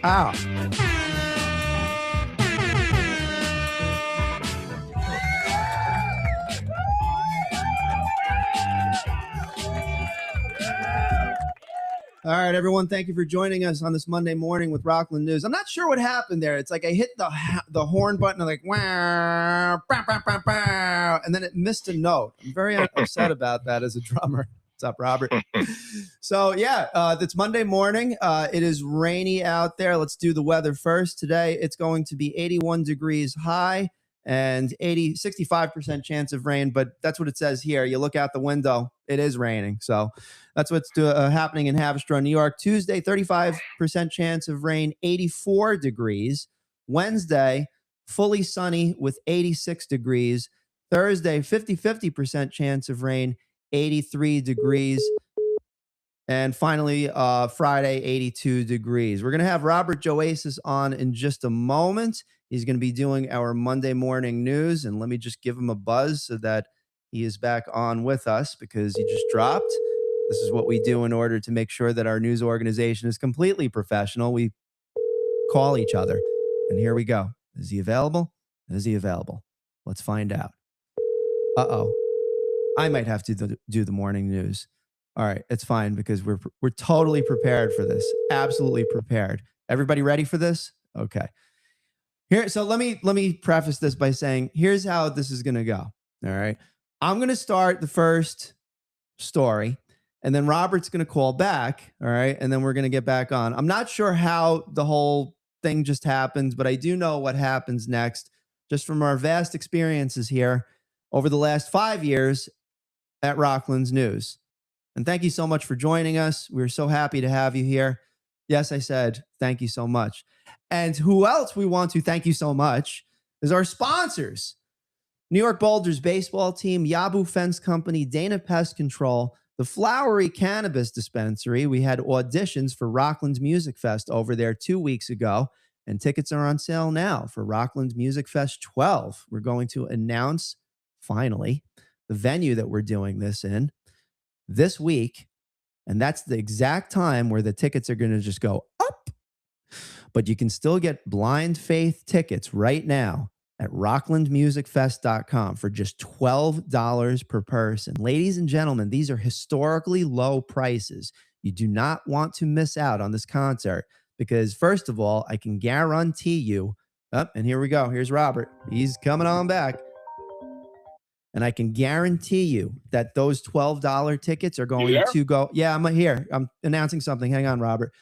Ow. All right, everyone, thank you for joining us on this Monday morning with Rockland News. I'm not sure what happened there. It's like I hit the horn button, and like, wow, bah, bah, bah, bah, and then it missed a note. I'm very upset about that as a drummer. What's up, Robert? So, yeah, it's Monday morning. It is rainy out there. Let's do the weather first. Today, it's going to be 81 degrees high and 65% chance of rain, but that's what it says here. You look out the window, it is raining. So that's what's happening in Haverstraw, New York. Tuesday, 35% chance of rain, 84 degrees. Wednesday, fully sunny with 86 degrees. Thursday, 50% chance of rain, 83 degrees. And finally, Friday, 82 degrees. We're going to have Robert Joasis on in just a moment. He's going to be doing our Monday morning news. And let me just give him a buzz so that he is back on with us because he just dropped. This is what we do in order to make sure that our news organization is completely professional. We call each other. And here we go. Is he available? Is he available? Let's find out. Uh-oh. I might have to do the morning news. All right, it's fine because we're totally prepared for this. Absolutely prepared. Everybody ready for this? Okay. Here, so let me preface this by saying here's how this is going to go. All right. I'm going to start the first story and then Robert's going to call back. All right. And then we're going to get back on. I'm not sure how the whole thing just happens, but I do know what happens next just from our vast experiences here over the last 5 years at Rockland's News. And thank you so much for joining us. We're so happy to have you here. Yes, I said thank you so much. And who else we want to thank you so much is our sponsors. New York Boulders baseball team, Yabu Fence Company, Dana Pest Control, the Flowery Cannabis Dispensary. We had auditions for Rockland's Music Fest over there 2 weeks ago, and tickets are on sale now for Rockland's Music Fest 12. We're going to announce, finally, the venue that we're doing this in this week, and that's the exact time where the tickets are going to just go up. But you can still get Blind Faith tickets right now at rocklandmusicfest.com for just $12 per person. Ladies and gentlemen, these are historically low prices. You do not want to miss out on this concert because, first of all, I can guarantee you, and here we go. Here's Robert. He's coming on back. And I can guarantee you that those $12 tickets are going to go. Yeah, I'm here. I'm announcing something. Hang on, Robert.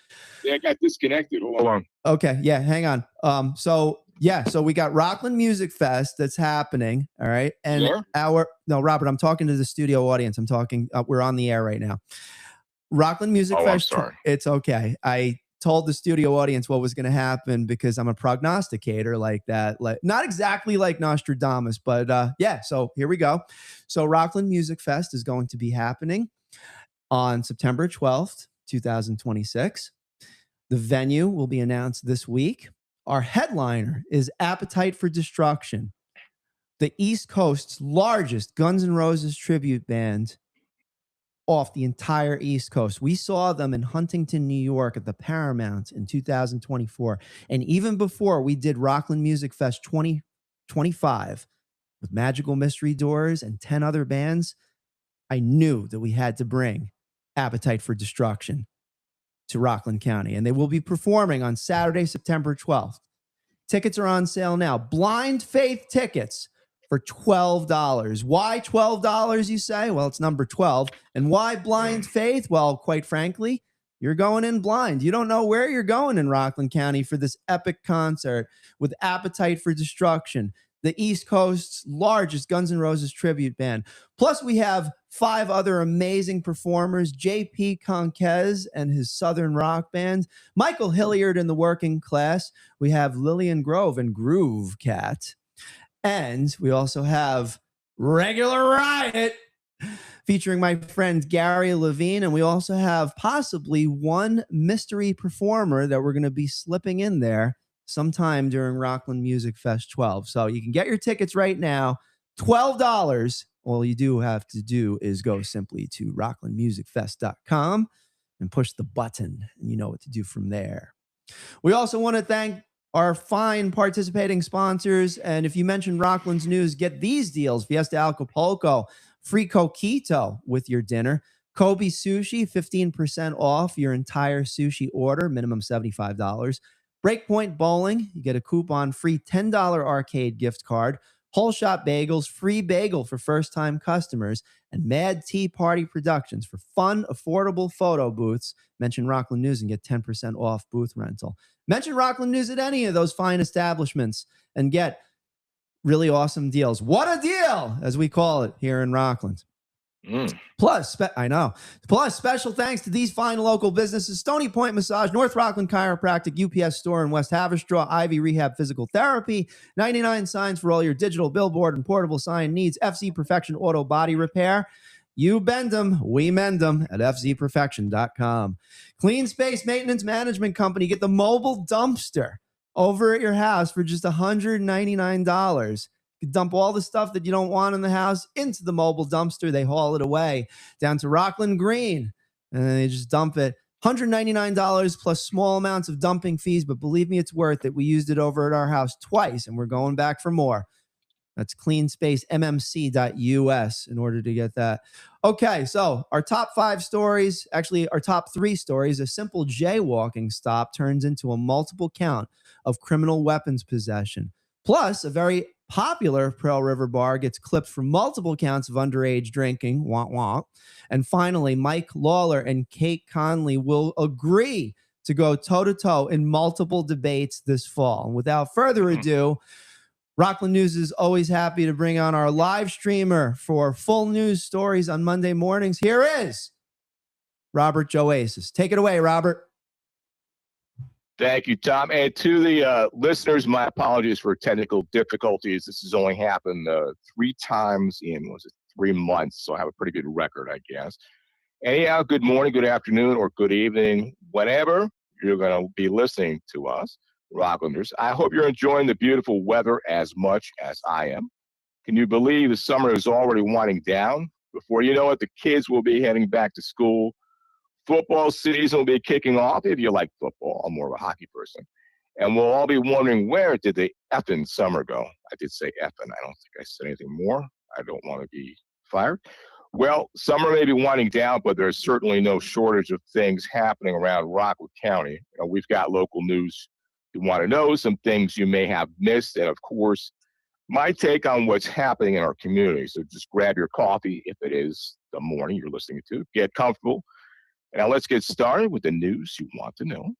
Yeah, I got disconnected. Hold on. Okay. Yeah, hang on. So we got Rockland Music Fest that's happening. All right. And Robert, I'm talking to the studio audience. I'm talking, we're on the air right now. Rockland Music Fest. I'm sorry. It's okay. I told the studio audience what was going to happen because I'm a prognosticator like that. Like, not exactly like Nostradamus, but so here we go. So Rockland Music Fest is going to be happening on September 12th, 2026. The venue will be announced this week. Our headliner is Appetite for Destruction, the East Coast's largest Guns N' Roses tribute band off the entire East Coast. We saw them in Huntington, New York at the Paramount in 2024. And even before we did Rockland Music Fest 2025 with Magical Mystery Doors and 10 other bands, I knew that we had to bring Appetite for Destruction to Rockland County. And they will be performing on Saturday, September 12th. Tickets are on sale now. Blind Faith tickets for $12. Why $12, you say? Well, it's number 12. And why Blind Faith? Well, quite frankly, you're going in blind. You don't know where you're going in Rockland County for this epic concert with Appetite for Destruction, the East Coast's largest Guns N' Roses tribute band. Plus, we have 5 other amazing performers, J.P. Conquez and his Southern Rock Band, Michael Hilliard and the Working Class. We have Lillian Grove and Groove Cat. And we also have Regular Riot featuring my friend Gary Levine. And we also have possibly one mystery performer that we're going to be slipping in there sometime during Rockland Music Fest 12. So you can get your tickets right now. $12. All you do have to do is go simply to rocklandmusicfest.com and push the button. And you know what to do from there. We also want to thank our fine participating sponsors. And if you mention Rockland's News, get these deals: Fiesta Acapulco, free coquito with your dinner. Kobe Sushi, 15% off your entire sushi order, minimum $75. Breakpoint Bowling, you get a coupon free $10 arcade gift card. Whole Shop Bagels, free bagel for first-time customers. And Mad Tea Party Productions for fun, affordable photo booths. Mention Rockland News and get 10% off booth rental. Mention Rockland News at any of those fine establishments and get really awesome deals. What a deal, as we call it here in Rockland. Plus, Plus, special thanks to these fine local businesses: Stony Point Massage, North Rockland Chiropractic, UPS Store in West Haverstraw, Ivy Rehab Physical Therapy, 99 Signs for all your digital billboard and portable sign needs, FC Perfection Auto Body Repair. You bend them, we mend them at fzperfection.com. Clean Space Maintenance Management Company. Get the mobile dumpster over at your house for just $199. You dump all the stuff that you don't want in the house into the mobile dumpster. They haul it away down to Rockland Green, and then they just dump it. $199 plus small amounts of dumping fees, but believe me, it's worth it. We used it over at our house twice, and we're going back for more. That's cleanspacemmc.us in order to get that. Okay, so our top 5 stories, actually our top 3 stories: a simple jaywalking stop turns into a multiple count of criminal weapons possession. Plus, a very popular Pearl River bar gets clipped for multiple counts of underage drinking. Wah, wah. And finally, Mike Lawler and Kate Conley will agree to go toe-to-toe in multiple debates this fall. And without further ado, Rockland News is always happy to bring on our live streamer for full news stories on Monday mornings. Here is Robert Joasis. Take it away, Robert. Thank you, Tom. And to the listeners, my apologies for technical difficulties. This has only happened 3 times in, 3 months? So I have a pretty good record, I guess. Anyhow, good morning, good afternoon, or good evening, whenever you're going to be listening to us, Rocklanders. I hope you're enjoying the beautiful weather as much as I am. Can you believe the summer is already winding down? Before you know it, the kids will be heading back to school. Football season will be kicking off. If you like football, I'm more of a hockey person. And we'll all be wondering, where did the effing summer go? I did say effing. I don't think I said anything more. I don't want to be fired. Well, summer may be winding down, but there's certainly no shortage of things happening around Rockland County. We've got local news you want to know, some things you may have missed, and of course, my take on what's happening in our community. So just grab your coffee if it is the morning you're listening to. Get comfortable. Now let's get started with the news you want to know.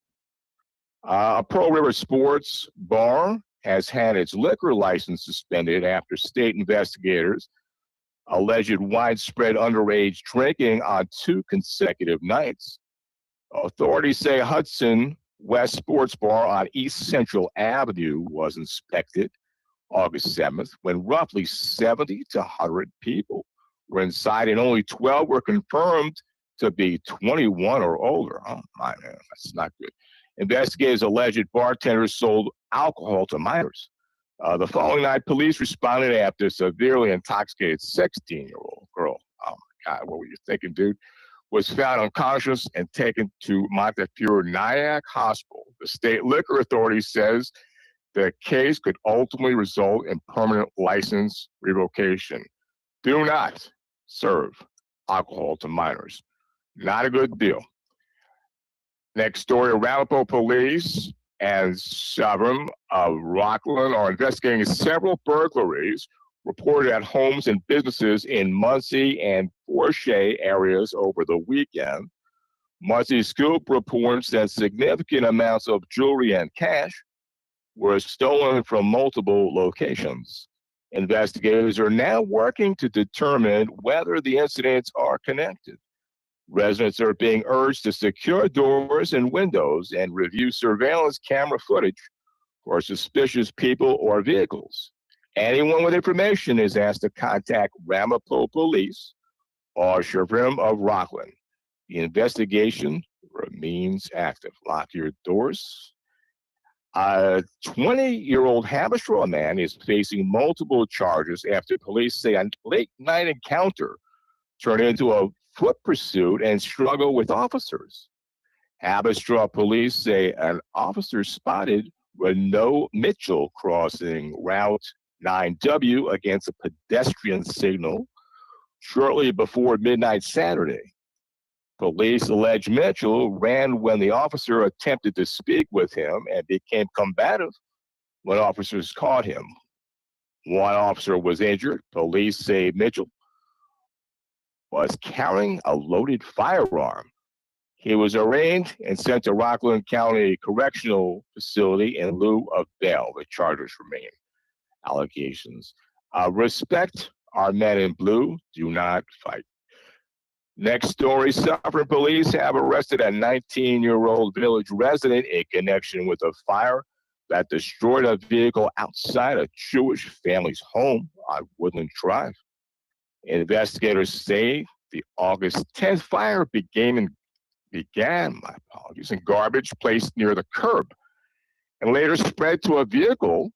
A Pearl River Sports Bar has had its liquor license suspended after state investigators alleged widespread underage drinking on 2 consecutive nights. Authorities say Hudson West Sports Bar on East Central Avenue was inspected August 7th when roughly 70 to 100 people were inside and only 12 were confirmed to be 21 or older. Oh my man, that's not good. Investigators alleged bartenders sold alcohol to minors. The following night, police responded after a severely intoxicated 16-year-old girl, oh my God, what were you thinking, dude, was found unconscious and taken to Montefiore Nyack Hospital. The state liquor authority says the case could ultimately result in permanent license revocation. Do not serve alcohol to minors. Not a good deal. Next story, Arapahoe Police and Severn of Rockland are investigating several burglaries reported at homes and businesses in Muncie and Forshey areas over the weekend. Muncie Scoop reports that significant amounts of jewelry and cash were stolen from multiple locations. Investigators are now working to determine whether the incidents are connected. Residents are being urged to secure doors and windows and review surveillance camera footage for suspicious people or vehicles. Anyone with information is asked to contact Ramapo Police or Sheriff of Rockland. The investigation remains active. Lock your doors. A 20-year-old Haverstraw man is facing multiple charges after police say a late-night encounter turned into a foot pursuit and struggle with officers. Abastrop police say an officer spotted Renault Mitchell crossing Route 9W against a pedestrian signal shortly before midnight Saturday. Police allege Mitchell ran when the officer attempted to speak with him and became combative when officers caught him. One officer was injured. Police say Mitchell was carrying a loaded firearm. He was arraigned and sent to Rockland County Correctional Facility in lieu of bail. The charges remain allegations. Respect our men in blue. Do not fight. Next story, Suffern police have arrested a 19-year-old village resident in connection with a fire that destroyed a vehicle outside a Jewish family's home on Woodland Drive. Investigators say the August 10th fire began in garbage placed near the curb and later spread to a vehicle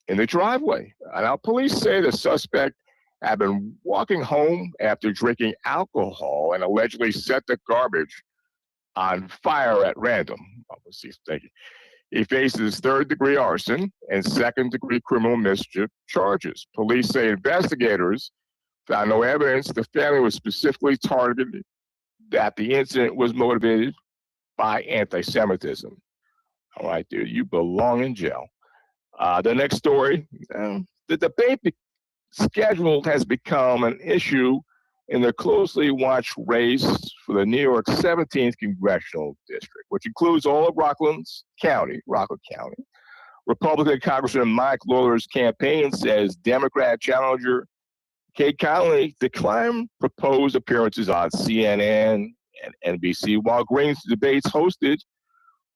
in the driveway. Now, police say the suspect had been walking home after drinking alcohol and allegedly set the garbage on fire at random. Thank you. He faces third-degree arson and second-degree criminal mischief charges. Police say investigators found no evidence the family was specifically targeted, that the incident was motivated by anti-Semitism. All right, dude, you belong in jail. The next story, the debate scheduled has become an issue in the closely watched race for the New York 17th Congressional District, which includes all of Rockland County. Republican Congressman Mike Lawler's campaign says Democrat challenger Kate Connolly declined proposed appearances on CNN and NBC, while Green's debates hosted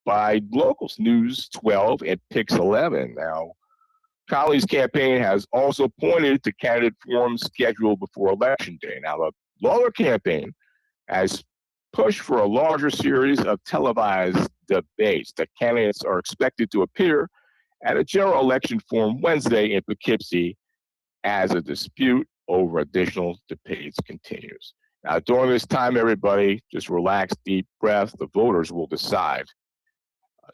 by locals News 12 and Pix 11. Now, Connolly's campaign has also pointed to candidate forums scheduled before Election Day. Now, the Lawler campaign has pushed for a larger series of televised debates. The candidates are expected to appear at a general election forum Wednesday in Poughkeepsie as a dispute over additional debates continues. Now, during this time, everybody just relax, deep breath. The voters will decide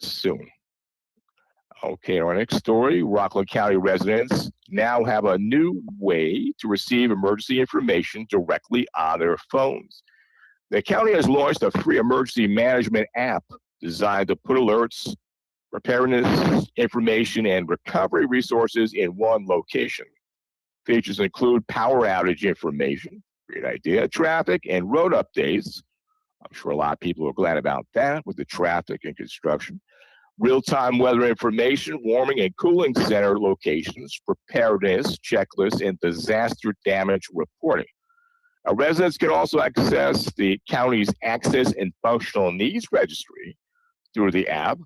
soon. Okay, our next story, Rockland County residents now have a new way to receive emergency information directly on their phones. The county has launched a free emergency management app designed to put alerts, preparedness information, and recovery resources in one location. Features include power outage information, great idea, traffic and road updates. I'm sure a lot of people are glad about that with the traffic and construction. Real-time weather information, warming and cooling center locations, preparedness checklists, and disaster damage reporting. Residents can also access the county's Access and Functional Needs Registry through the app.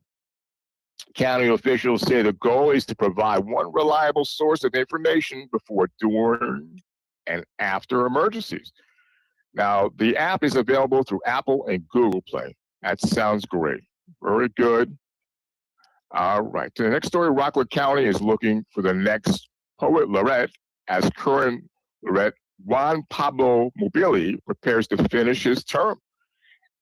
County officials say the goal is to provide one reliable source of information before, during, and after emergencies. Now, the app is available through Apple and Google Play. That sounds great. Very good. All right. The next story, Rockland County is looking for the next poet laureate as current laureate Juan Pablo Mobili prepares to finish his term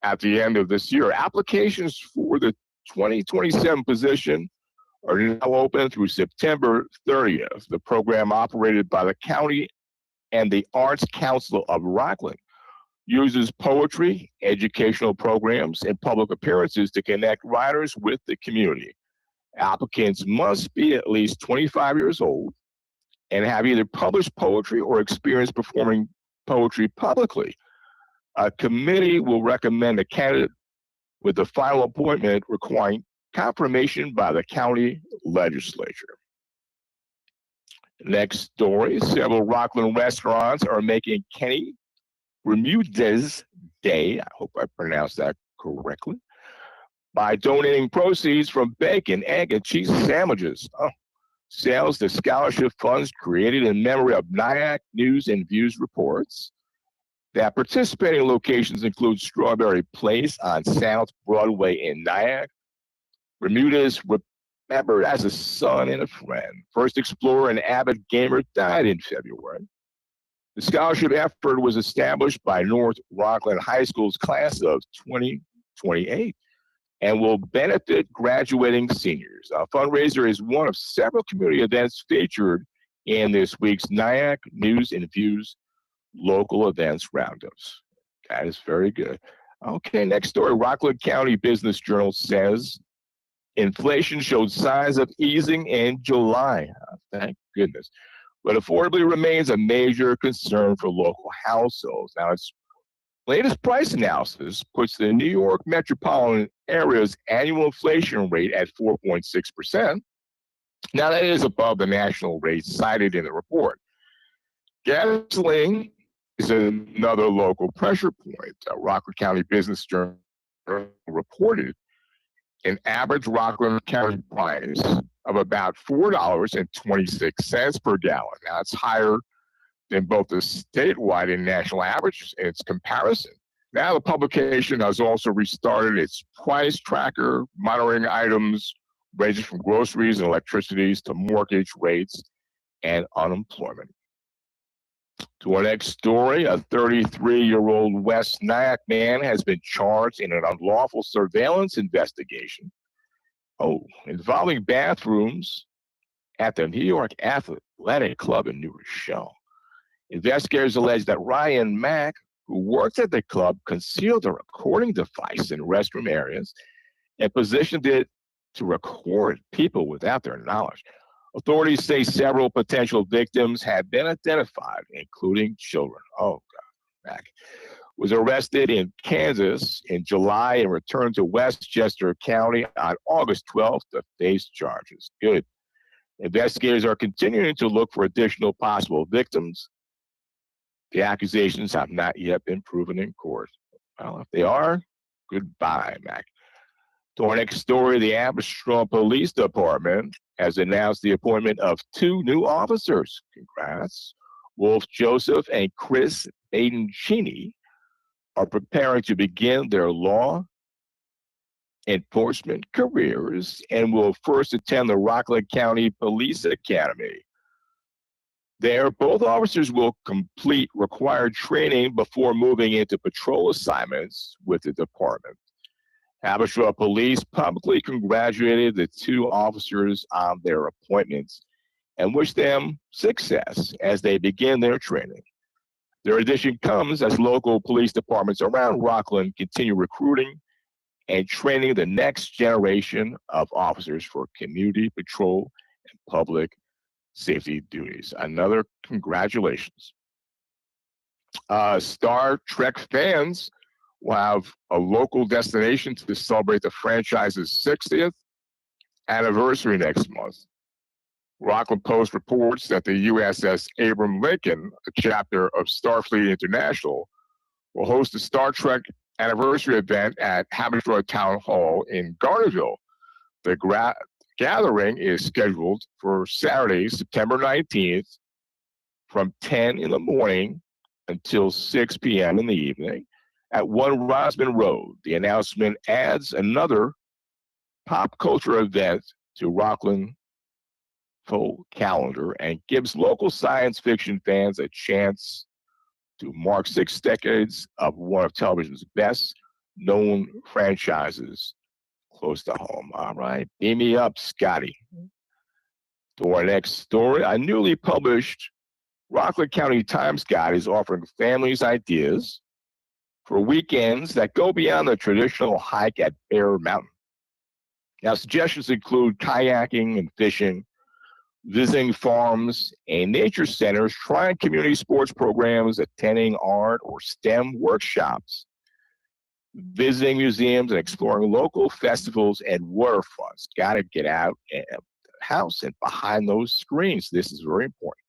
at the end of this year. Applications for the 2027 position are now open through September 30th. The program, operated by the county and the Arts Council of Rockland, uses poetry, educational programs, and public appearances to connect writers with the community. Applicants must be at least 25 years old and have either published poetry or experience performing poetry publicly. A committee will recommend a candidate with the final appointment requiring confirmation by the county legislature. Next story, several Rockland restaurants are making Kenny Bermudez Day, I hope I pronounced that correctly, by donating proceeds from bacon, egg, and cheese sandwiches. Sales to scholarship funds created in memory of Nyack News and Views reports that participating locations include Strawberry Place on South Broadway in Nyack. Bermudez remembered as a son and a friend. First explorer and avid gamer died in February. The scholarship effort was established by North Rockland High School's class of 2028. and will benefit graduating seniors. Our fundraiser is one of several community events featured in this week's NIAC News and Views Local Events Roundups. That is very good. Okay, next story. Rockland County Business Journal says inflation showed signs of easing in July. Thank goodness. But affordability remains a major concern for local households. Now, its latest price analysis puts the New York metropolitan area's annual inflation rate at 4.6%. Now, that is above the national rate cited in the report. Gasoline is another local pressure point. Rockland County Business Journal reported an average Rockland County price of about $4.26 per gallon. Now, it's higher than both the statewide and national average in its comparison. Now, the publication has also restarted its price tracker, monitoring items ranging from groceries and electricities to mortgage rates and unemployment. To our next story, a 33-year-old West Nyack man has been charged in an unlawful surveillance investigation involving bathrooms at the New York Athletic Club in New Rochelle. Investigators allege that Ryan Mack, who worked at the club, concealed a recording device in restroom areas and positioned it to record people without their knowledge. Authorities say several potential victims have been identified, including children. Oh, God. Mack was arrested in Kansas in July and returned to Westchester County on August 12th to face charges. Good. Investigators are continuing to look for additional possible victims. The accusations have not yet been proven in court. Well, if they are, goodbye, Mac. To our next story, the Abbotsford Police Department has announced the appointment of 2 new officers. Congrats. Wolf Joseph and Chris Baden-Cheney are preparing to begin their law enforcement careers and will first attend the Rockland County Police Academy. There, both officers will complete required training before moving into patrol assignments with the department. Abbotsford Police publicly congratulated the 2 officers on their appointments and wished them success as they begin their training. Their addition comes as local police departments around Rockland continue recruiting and training the next generation of officers for community patrol and public safety duties. Another congratulations. Star Trek fans will have a local destination to celebrate the franchise's 60th anniversary next month. Rockland Post reports that the USS Abraham Lincoln, a chapter of Starfleet International, will host a Star Trek anniversary event at Habitat Town Hall in Garnerville. The gathering is scheduled for Saturday, September 19th from 10 in the morning until 6 p.m. in the evening at 1 Rosman Road. The announcement adds another pop culture event to Rockland full calendar and gives local science fiction fans a chance to mark 6 decades of one of television's best known franchises close to home. All right, beam me up, Scotty. To our next story, a newly published Rockland County Times Guide is offering families ideas for weekends that go beyond the traditional hike at Bear Mountain. Now, suggestions include kayaking and fishing, visiting farms and nature centers, trying community sports programs, attending art or STEM workshops, visiting museums, and exploring local festivals and waterfronts. Got to get out of the house and behind those screens. This is very important.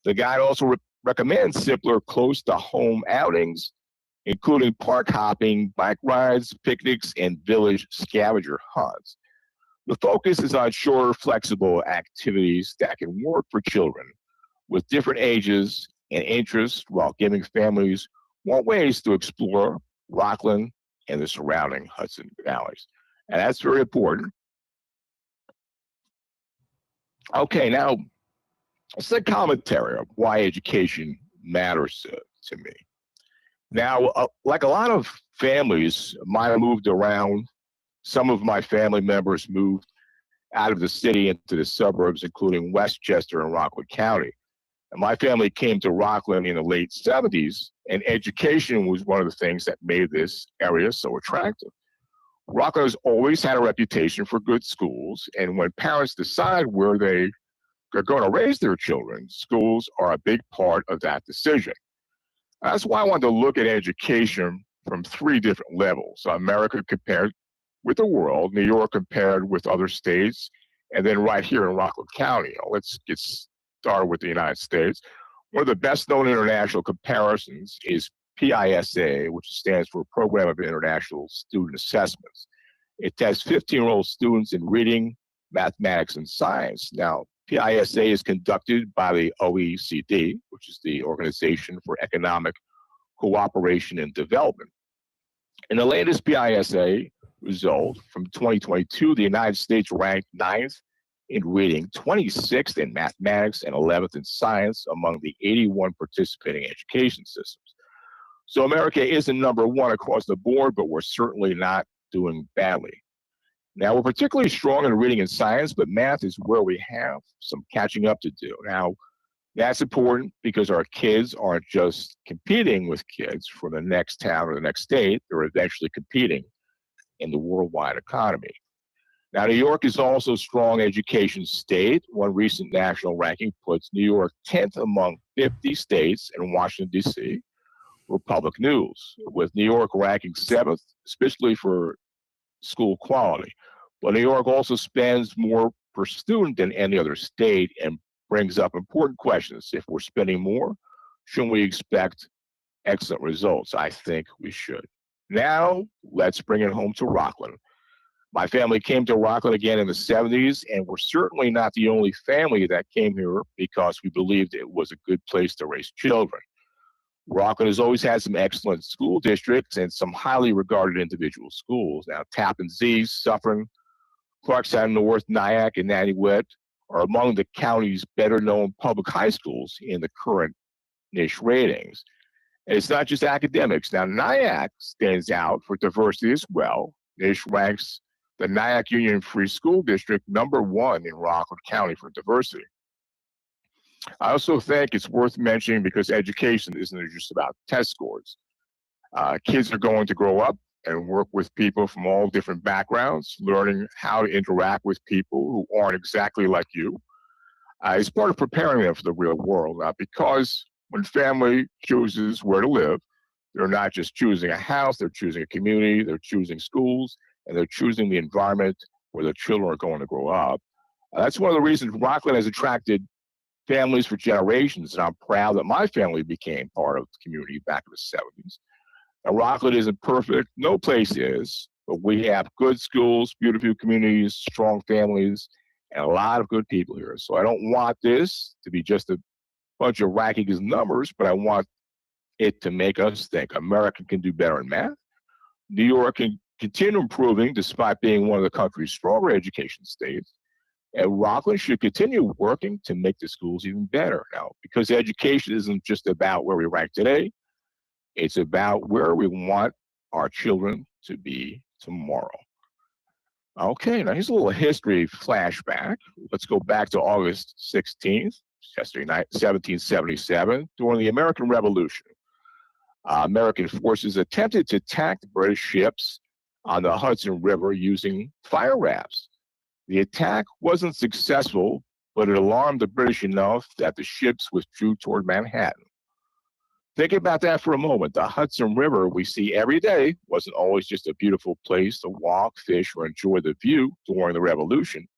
The guide also recommends simpler, close-to-home outings, including park hopping, bike rides, picnics, and village scavenger hunts. The focus is on shorter, flexible activities that can work for children with different ages and interests while giving families more ways to explore Rockland and the surrounding Hudson valleys. And that's very important. Okay, now, it's a commentary of why education matters to me. Now, like a lot of families, mine moved around Some of my family members moved out of the city into the suburbs, including Westchester and Rockland County. And my family came to Rockland in the late 70s, and education was one of the things that made this area so attractive. Rockland has always had a reputation for good schools, and when parents decide where they are going to raise their children, schools are a big part of that decision. That's why I wanted to look at education from three different levels: America compared with the world, New York compared with other states, and then right here in Rockland County. Let's get started with the United States. One of the best known international comparisons is PISA, which stands for Program of International Student Assessments. It tests 15-year-old students in reading, mathematics, and science. Now, PISA is conducted by the OECD, which is the Organization for Economic Cooperation and Development. In the latest PISA result from 2022, the United States ranked 9th in reading, 26th in mathematics, and 11th in science among the 81 participating education systems. So America isn't number one across the board, but we're certainly not doing badly. Now, we're particularly strong in reading and science, but math is where we have some catching up to do. Now, that's important because our kids aren't just competing with kids from the next town or the next state, they're eventually competing in the worldwide economy. Now, New York is also a strong education state. One recent national ranking puts New York 10th among 50 states and Washington, D.C. for public news, with New York ranking 7th, especially for school quality. But New York also spends more per student than any other state and brings up important questions. If we're spending more, shouldn't we expect excellent results? I think we should. Now, let's bring it home to Rockland. My family came to Rockland again in the 70s, and we're certainly not the only family that came here because we believed it was a good place to raise children. Rockland has always had some excellent school districts and some highly regarded individual schools. Now, Tappan Zee, Suffern, Clarkstown North, Nyack, and Nanuet are among the county's better-known public high schools in the current niche ratings. And it's not just academics. Now, Nyack stands out for diversity as well. Niche ranks the Nyack Union Free School District #1 in Rockland County for diversity. I also think it's worth mentioning because education isn't just about test scores. Kids are going to grow up and work with people from all different backgrounds, learning how to interact with people who aren't exactly like you. It's part of preparing them for the real world, because when family chooses where to live, they're not just choosing a house, they're choosing a community, they're choosing schools, and they're choosing the environment where their children are going to grow up. That's one of the reasons Rockland has attracted families for generations, and I'm proud that my family became part of the community back in the 70s. Now, Rockland isn't perfect, no place is, but we have good schools, beautiful communities, strong families, and a lot of good people here. So I don't want this to be just a bunch of rankings and numbers, but I want it to make us think America can do better in math. New York can continue improving despite being one of the country's stronger education states. And Rockland should continue working to make the schools even better now, because education isn't just about where we rank today. It's about where we want our children to be tomorrow. Okay, now here's a little history flashback. Let's go back to August 16th, 1777, during the American Revolution. American forces attempted to attack the British ships on the Hudson River using fire rafts. The attack wasn't successful, but it alarmed the British enough that the ships withdrew toward Manhattan. Think about that for a moment. The Hudson River we see every day wasn't always just a beautiful place to walk, fish, or enjoy the view during the Revolution.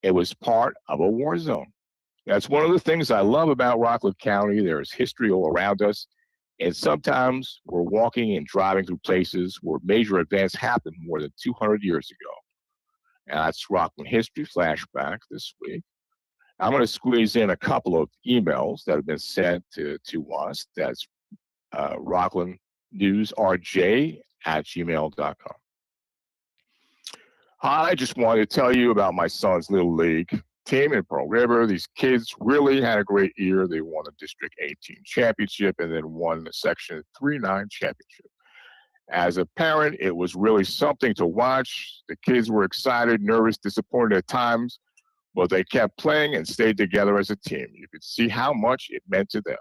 It was part of a war zone. That's one of the things I love about Rockland County. There's history all around us, and sometimes we're walking and driving through places where major events happened more than 200 years ago. And that's Rockland History Flashback this week. I'm going to squeeze in a couple of emails that have been sent to us. That's rocklandnewsrj@gmail.com. Hi, I just wanted to tell you about my son's Little League team in Pearl River. These kids really had a great year. They won the District 18 championship and then won the Section 3-9 championship. As a parent, it was really something to watch. The kids were excited, nervous, disappointed at times, but they kept playing and stayed together as a team. You could see how much it meant to them.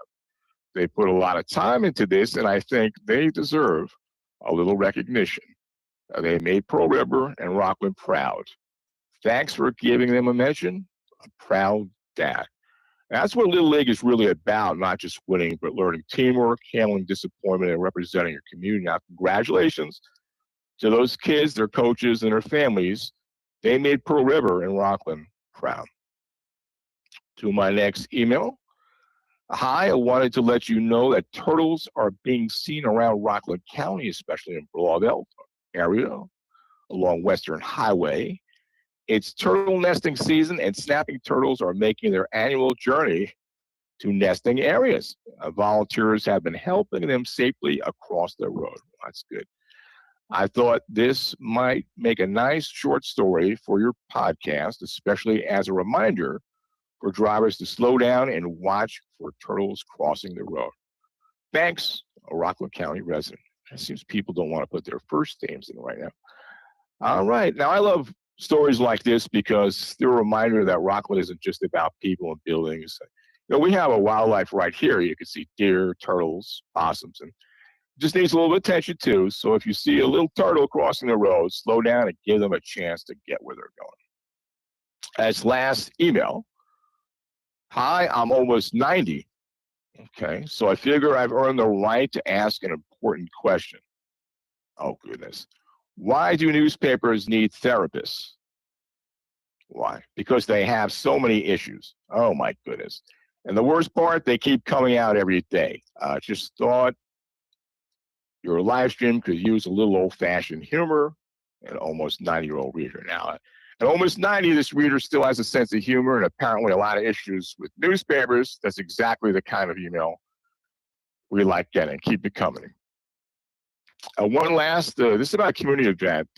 They put a lot of time into this, and I think they deserve a little recognition. They made Pearl River and Rockland proud. Thanks for giving them a mention. A proud dad. That's what Little League is really about, not just winning, but learning teamwork, handling disappointment, and representing your community. Now, congratulations to those kids, their coaches, and their families. They made Pearl River and Rockland proud. To my next email. Hi, I wanted to let you know that turtles are being seen around Rockland County, especially in Broadell area along Western Highway. It's turtle nesting season, and snapping turtles are making their annual journey to nesting areas. Volunteers have been helping them safely across the road. That's good. I thought this might make a nice short story for your podcast, especially as a reminder for drivers to slow down and watch for turtles crossing the road. Thanks, a Rockland County resident. It seems people don't want to put their first names in right now. All right. Now, I love stories like this because they're a reminder that Rockland isn't just about people and buildings. We have a wildlife right here. You can see deer, turtles, possums, and it just needs a little bit of attention too. So if you see a little turtle crossing the road, slow down and give them a chance to get where they're going. As last email, hi, I'm almost 90. Okay, so I figure I've earned the right to ask an important question. Oh, goodness. Why do newspapers need therapists? Why? Because they have so many issues. Oh, my goodness. And the worst part, they keep coming out every day. Just thought your live stream could use a little old-fashioned humor. An almost 90-year-old reader now. At almost 90, this reader still has a sense of humor and apparently a lot of issues with newspapers. That's exactly the kind of email we like getting. Keep it coming. One last, this is about a community event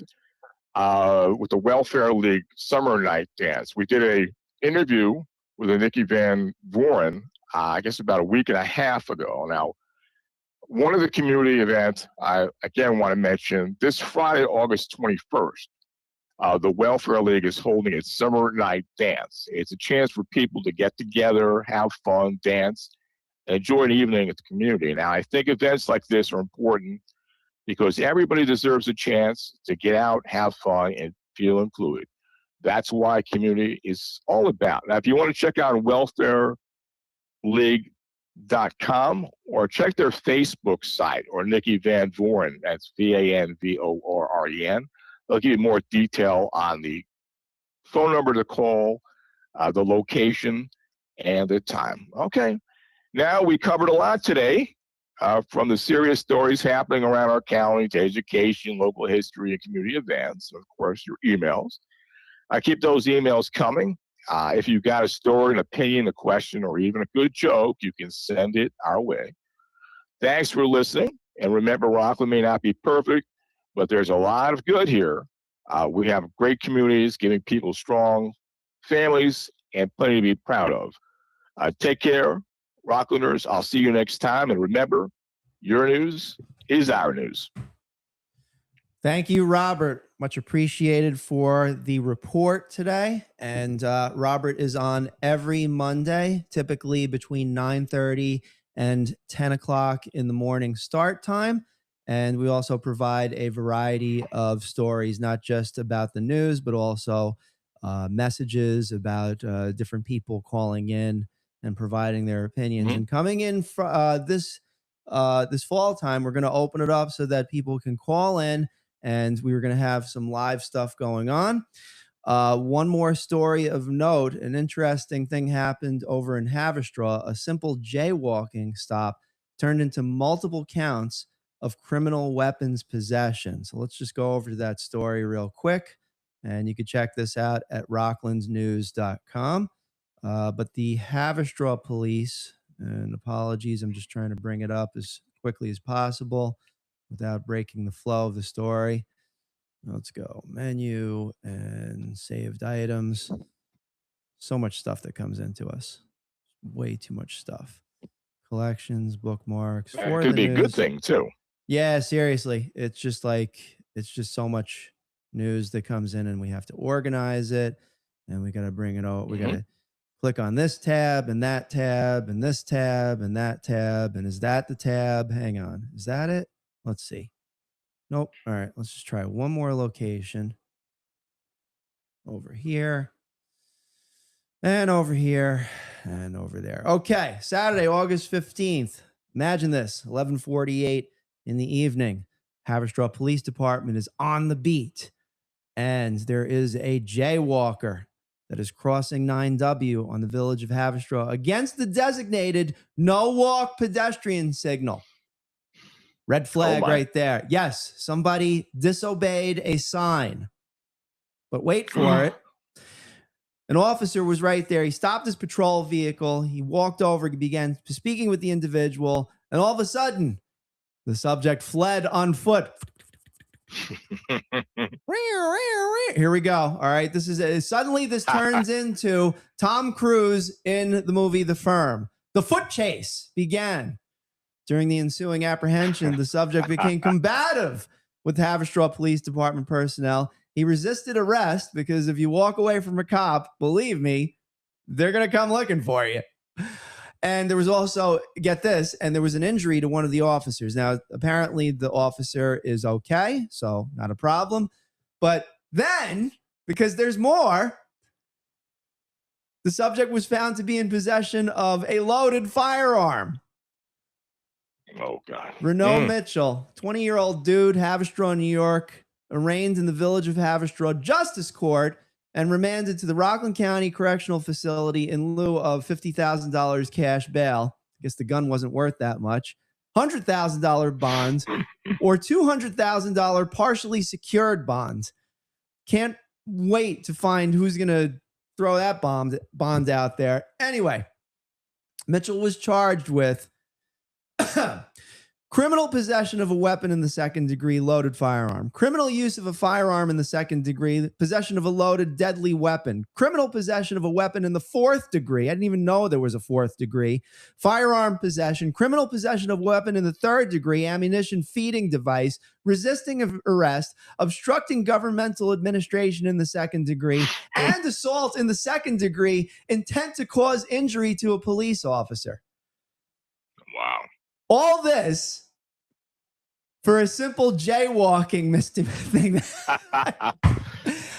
with the Welfare League Summer Night Dance. We did a interview with a Nikki Van Voren, I guess about a week and a half ago. Now, one of the community events I again want to mention, this Friday, August 21st, the Welfare League is holding its Summer Night Dance. It's a chance for people to get together, have fun, dance, and enjoy an evening at the community. Now, I think events like this are important because everybody deserves a chance to get out, have fun, and feel included. That's why community is all about. Now, if you want to check out welfareleague.com or check their Facebook site or Nikki Van Voren, that's VanVorren. They'll give you more detail on the phone number to call, the location, and the time. Okay, now we covered a lot today, from the serious stories happening around our county to education, local history, and community events, and of course, your emails. I keep those emails coming. If you've got a story, an opinion, a question, or even a good joke, you can send it our way. Thanks for listening, and remember, Rockland may not be perfect, but there's a lot of good here. We have great communities, giving people strong families, and plenty to be proud of. Take care, Rocklanders. I'll see you next time. And remember, your news is our news. Thank you, Robert. Much appreciated for the report today. And Robert is on every Monday, typically between 9:30 and 10 o'clock in the morning start time. And we also provide a variety of stories, not just about the news, but also messages about different people calling in and providing their opinions. And coming in this fall time, we're going to open it up so that people can call in, and we were going to have some live stuff going on. One more story of note: an interesting thing happened over in Haverstraw. A simple jaywalking stop turned into multiple counts of criminal weapons possession. So let's just go over to that story real quick, and you can check this out at rocklandsnews.com. But the Haverstraw police, and apologies, I'm just trying to bring it up as quickly as possible without breaking the flow of the story. Let's go menu and saved items. So much stuff that comes into us. Way too much stuff. Collections, bookmarks. It could be a good thing too. Yeah, seriously. It's just so much news that comes in and we have to organize it and we got to bring it out. We got to click on this tab and that tab and this tab and that tab. And is that the tab? Hang on. Is that it? Let's see. Nope. All right. Let's just try one more location over here and over here and over there. Okay. Saturday, August 15th. Imagine this, 11:48 in the evening. Haverstraw Police Department is on the beat, and there is a jaywalker that is crossing 9W on the village of Haverstraw against the designated no walk pedestrian signal. Red flag right there. Yes, somebody disobeyed a sign. But wait for it. An officer was right there. He stopped his patrol vehicle. He walked over, began speaking with the individual, and all of a sudden, the subject fled on foot. Here we go. All right. Suddenly this turns into Tom Cruise in the movie The Firm. The foot chase began. During the ensuing apprehension, the subject became combative with Haverstraw Police Department personnel. He resisted arrest because if you walk away from a cop, believe me, they're going to come looking for you. And there was also, get this, and there was an injury to one of the officers. Now, apparently the officer is okay, so not a problem. But then, because there's more, the subject was found to be in possession of a loaded firearm. Oh, God. Renault Mitchell, 20-year-old dude, Haverstraw, New York, arraigned in the village of Haverstraw Justice Court and remanded to the Rockland County Correctional Facility in lieu of $50,000 cash bail. I guess the gun wasn't worth that much. $100,000 bonds or $200,000 partially secured bonds. Can't wait to find who's going to throw that bond out there. Anyway, Mitchell was charged with criminal possession of a weapon in the second degree, loaded firearm, criminal use of a firearm in the second degree, possession of a loaded deadly weapon, criminal possession of a weapon in the fourth degree. I didn't even know there was a fourth degree. Firearm possession, criminal possession of a weapon in the third degree, ammunition feeding device, resisting of arrest, obstructing governmental administration in the second degree, and assault in the second degree, intent to cause injury to a police officer. Wow. All this for a simple jaywalking misdemeanor thing.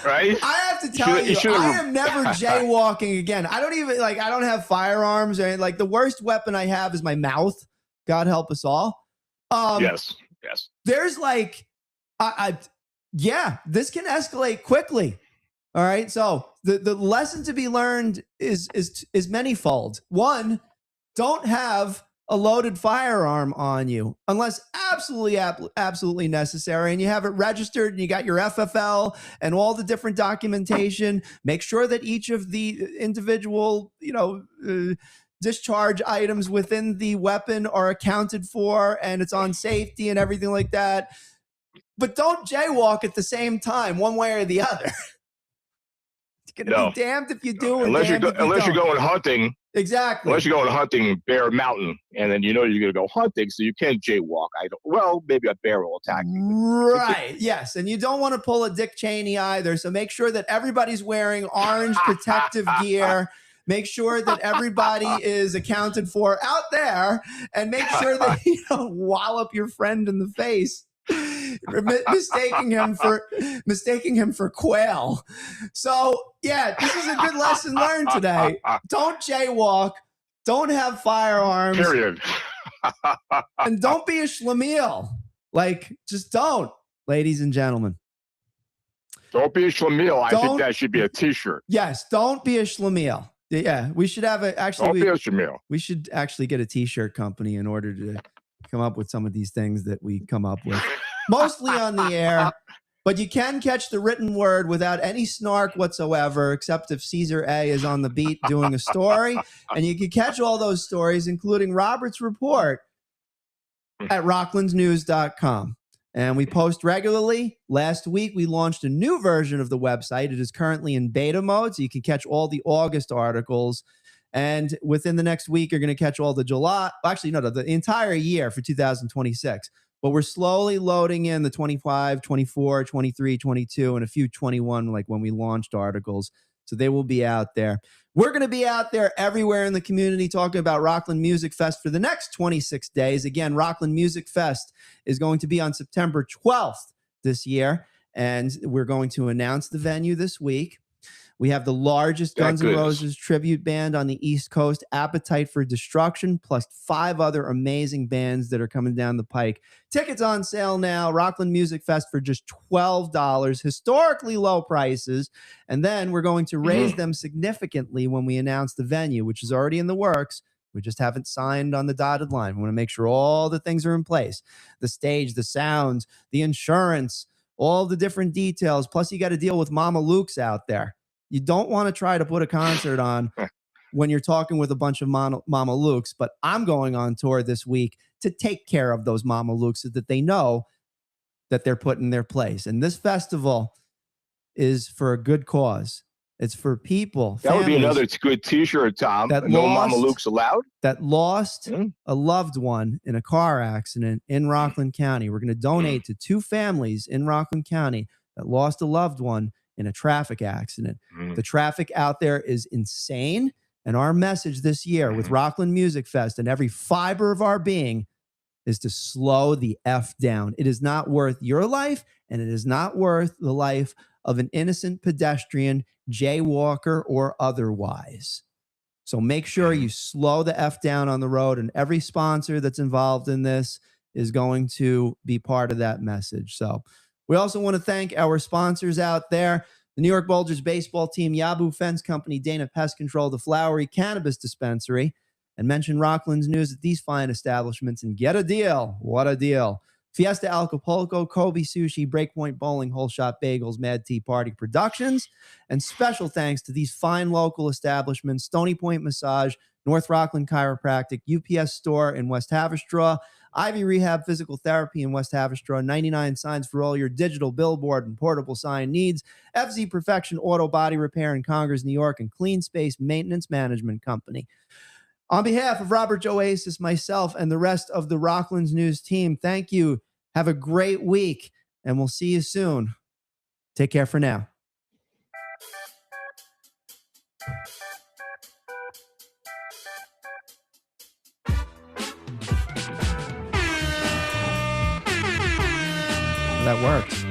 Right? I have to tell you, I am never jaywalking again. I don't have firearms or anything. Like the worst weapon I have is my mouth. God help us all. Yes. There's this can escalate quickly. All right. So the lesson to be learned is manyfold. One, don't have a loaded firearm on you unless absolutely necessary, and you have it registered and you got your FFL and all the different documentation. Make sure that each of the individual discharge items within the weapon are accounted for and it's on safety and everything like that. But don't jaywalk at the same time, one way or the other. It's gonna be damned if you do, unless you're going hunting. Exactly. Unless you're going hunting Bear Mountain, and then you're going to go hunting, so you can't jaywalk. Maybe a bear will attack you. Right. Yes, and you don't want to pull a Dick Cheney either. So make sure that everybody's wearing orange protective gear. Make sure that everybody is accounted for out there, and make sure that you don't wallop your friend in the face. Mistaking him for quail. So yeah, this is a good lesson learned today. Don't jaywalk. Don't have firearms. Period. And don't be a schlemiel. Just don't, ladies and gentlemen. Don't be a schlemiel. I think that should be a T-shirt. Yes, don't be a schlemiel. Yeah, we should have we should actually get a T-shirt company in order to come up with some of these things that we come up with. Mostly on the air, but you can catch the written word without any snark whatsoever, except if Caesar A is on the beat doing a story. And you can catch all those stories, including Robert's report, at rocklandsnews.com. And we post regularly. Last week, we launched a new version of the website. It is currently in beta mode, so you can catch all the August articles. And within the next week, you're going to catch all the July. Actually, no, the entire year for 2026. But we're slowly loading in the 25, 24, 23, 22, and a few 21, like when we launched articles. So they will be out there. We're going to be out there everywhere in the community talking about Rockland Music Fest for the next 26 days. Again, Rockland Music Fest is going to be on September 12th this year, and we're going to announce the venue this week. We have the largest Guns N' Roses tribute band on the East Coast, Appetite for Destruction, plus 5 other amazing bands that are coming down the pike. Tickets on sale now, Rockland Music Fest for just $12, historically low prices. And then we're going to raise them significantly when we announce the venue, which is already in the works. We just haven't signed on the dotted line. We want to make sure all the things are in place. The stage, the sounds, the insurance, all the different details. Plus, you got to deal with Mama Luke's out there. You don't want to try to put a concert on when you're talking with a bunch of Mama Lukes, but I'm going on tour this week to take care of those Mama Lukes so that they know that they're put in their place. And this festival is for a good cause. It's for people. That would be another good T-shirt, Tom. No Mama Lukes allowed. That lost a loved one in a car accident in Rockland County. We're going to donate to 2 families in Rockland County that lost a loved one in a traffic accident. The traffic out there is insane. And our message this year with Rockland Music Fest and every fiber of our being is to slow the F down. It is not worth your life, and it is not worth the life of an innocent pedestrian, jaywalker, or otherwise. So make sure you slow the F down on the road, and every sponsor that's involved in this is going to be part of that message. So we also want to thank our sponsors out there, the New York Bulgers baseball team, Yabu Fence Company, Dana Pest Control, the Flowery Cannabis Dispensary, and mention Rockland's News at these fine establishments and get a deal. What a deal. Fiesta Acapulco, Kobe Sushi, Breakpoint Bowling, Whole Shot Bagels, Mad Tea Party Productions, and special thanks to these fine local establishments, Stony Point Massage, North Rockland Chiropractic, UPS Store in West Haverstraw, Ivy Rehab Physical Therapy in West Haverstraw, 99 Signs for all your digital billboard and portable sign needs, FZ Perfection Auto Body Repair in Congers, New York, and Clean Space Maintenance Management Company. On behalf of Robert Oasis, myself, and the rest of the Rockland's News team, thank you. Have a great week, and we'll see you soon. Take care for now. That worked.